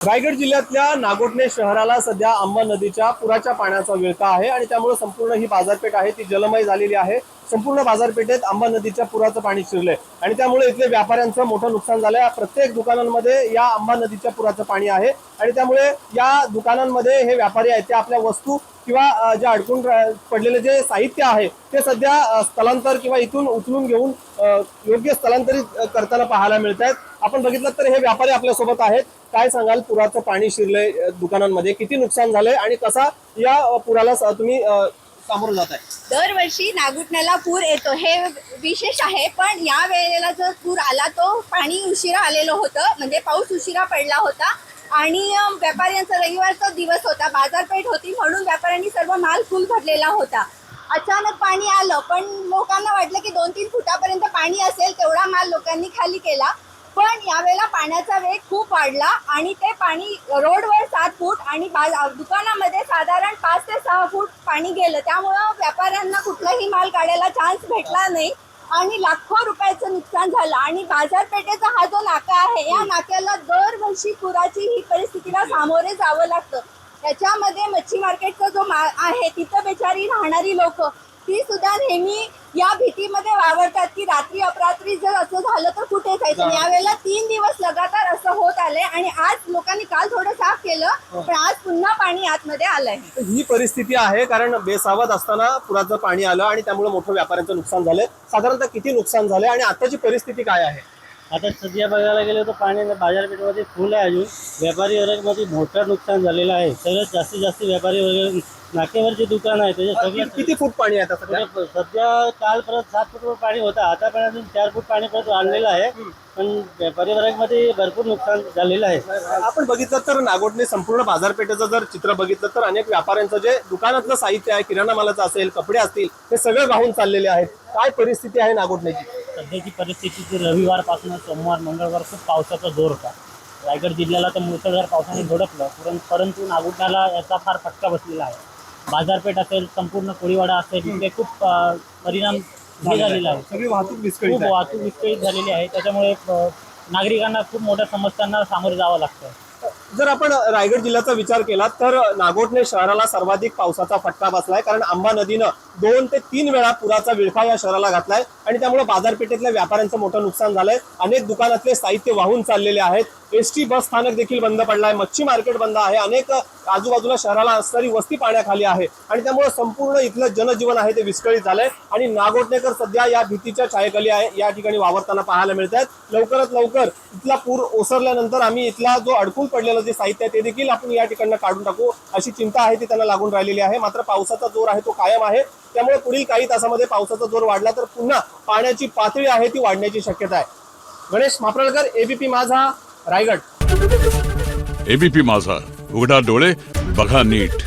रायगड जिल्ह्यातल्या नागोठणे शहराला सध्या अंबा नदीच्या पुराच्या पाण्याचा विळखा आहे आणि त्यामुळे संपूर्ण ही बाजारपेठ आहे ती जलमय झालेली आहे। संपूर्ण बाजारपेठेत अंबा नदीच्या पुराचं पाणी शिरलंय आणि त्यामुळे इथले व्यापाऱ्यांचं मोठं नुकसान झालंय। प्रत्येक दुकानांमध्ये या अंबा नदीच्या पुराचं पाणी आहे आणि त्यामुळे या दुकानांमध्ये हे व्यापारी आहेत ते आपल्या वस्तू किंवा जे अडकून पडलेले जे साहित्य आहे ते सध्या स्थलांतर किंवा इथून उचलून घेऊन योग्य स्थलांतरित करताना पाहायला मिळत आहेत। आपण बघितलं तर हे व्यापारी आपल्या सोबत आहेत। काय सांगाल, पुराचं पाणी शिरलंय दुकानांमध्ये, किती नुकसान झालंय आणि कसा या पुराला तुम्ही सामोरं जाताय? दरवर्षी नागोठण्याला पूर येतो हे विशेष आहे, पण या वेळेला जो पूर आला तो पाणी उशिरा आलेलं होतं, म्हणजे पाऊस उशिरा पडला होता आणि व्यापाऱ्यांचा रविवारचा दिवस होता, बाजारपेठ होती, म्हणून व्यापाऱ्यांनी सर्व माल फुल भरलेला होता। अचानक पाणी आलं, पण लोकांना वाटलं की 2-3 फुटापर्यंत पाणी असेल, तेवढा माल लोकांनी खाली केला। पण यावेळेला पाण्याचा वेग खूप वाढला आणि ते पाणी रोडवर 7 फूट आणि दुकानामध्ये साधारण 5 ते 6 फूट पाणी गेलं। त्यामुळं व्यापाऱ्यांना कुठलाही माल काढायला चान्स भेटला नाही आणि लाखो रुपयाचं नुकसान झालं। आणि बाजारपेठेचा हा जो नाका आहे, या नाक्याला दरवर्षी पुराची ही परिस्थितीला सामोरे जावं लागतं। त्याच्यामध्ये मच्छी मार्केटचा जो आहे तिथं बेचारी राहणारी लोक ती सुद्धा नेहमी या भीतीमध्ये वावरतात की रात्री अपरात्री जर असं झालं तर कुठे जायचं। यावेळेला 3 दिवस लगातार असं होत आलंय आणि आज लोकांनी काल थोडं साफ केलं, पण आज पुन्हा पाणी आतमध्ये आलंय। ही परिस्थिती आहे कारण बेसावध असताना पुराचं पाणी आलं आणि त्यामुळे मोठं व्यापाऱ्यांचं नुकसान झालंय। साधारणतः किती नुकसान झालंय आणि आताची परिस्थिती काय आहे? आता सध्या बघायला गेलं तर पाणी बाजारपेठेमध्ये फुल आहे, अजून व्यापारी वर्गामध्ये मोठं नुकसान झालेलं आहे। सगळ्यात जास्तीत जास्त व्यापारी वर्ग नाक्यावरचे दुकान आहे त्याच्या सगळ्यात किती फूट पाणी आहे आता सध्या काल परत 7 फूट पाणी होतं, आता पण अजून 4 फूट पाणी परत वाढलेलं आहे, पण व्यापारी वर्गामध्ये भरपूर नुकसान झालेलं आहे। आपण बघितलं तर नागोठणे संपूर्ण बाजारपेठेचं जर चित्र बघितलं तर अनेक व्यापाऱ्यांचं जे दुकानातलं साहित्य आहे, किराणा मालाचं असेल, कपडे असतील, हे सगळे वाहून चाललेले आहेत। काय परिस्थिती आहे नागोठण्याची? सध्याची परिस्थिती रविवारपासून सोमवार मंगळवार खूप पावसाचा जोर होता। रायगड जिल्ह्याला तर मुसळधार पावसाने धडकलं, परंतु नागोठण्याला याचा फार फटका बसलेला आहे। बाजारपेठ असेल, संपूर्ण कोळीवाडा असेल, तिथे खूप परिणाम झालेला आहे। सगळी वाहतूक खूप वाहतूक विस्कळीत झालेली आहे, त्याच्यामुळे नागरिकांना खूप मोठ्या समस्यांना सामोरे जावं लागतं। जर आपण रायगड जिल्ह्याचा विचार केला तर नागोठणे शहराला सर्वाधिक पावसाचा फटका बसलाय, कारण अंबा नदीनं 2 ते 3 वेळा पुराचा विळखा या शहराला घातलाय आणि त्यामुळे बाजारपेठेतल्या व्यापाऱ्यांचं मोठं नुकसान झालंय। अनेक दुकानातले साहित्य वाहून चाललेले आहेत, एसटी बस स्थानक देखील बंद पडलाय, मच्छी मार्केट बंद आहे, अनेक आजूबाजूला शहराला असणारी वस्ती पाण्याखाली आहे आणि त्यामुळे संपूर्ण इथलं जनजीवन आहे ते विस्कळीत झालंय आणि नागोठणेकर सध्या या भीतीच्या छायेखाली आहे या ठिकाणी वावरताना पाहायला मिळत आहेत। लवकरात लवकर इथला पूर ओसरल्यानंतर आम्ही इथला जो अडकून पडलेला जे साहित्य आहे ते देखील आपण या ठिकाणी काढून टाकू अशी चिंता आहे ती त्यांना लागून राहिलेली आहे। मात्र पावसाचा जोर आहे तो कायम आहे, त्यामुळे पुढील काही तासामध्ये पावसाचा जोर वाढला तर पुन्हा पाण्याची पातळी आहे ती वाढण्याची शक्यता आहे। गणेश मापरळकर, एबीपी माझा, रायगड। एबीपी माझा, उघडा डोळे बघा नीट।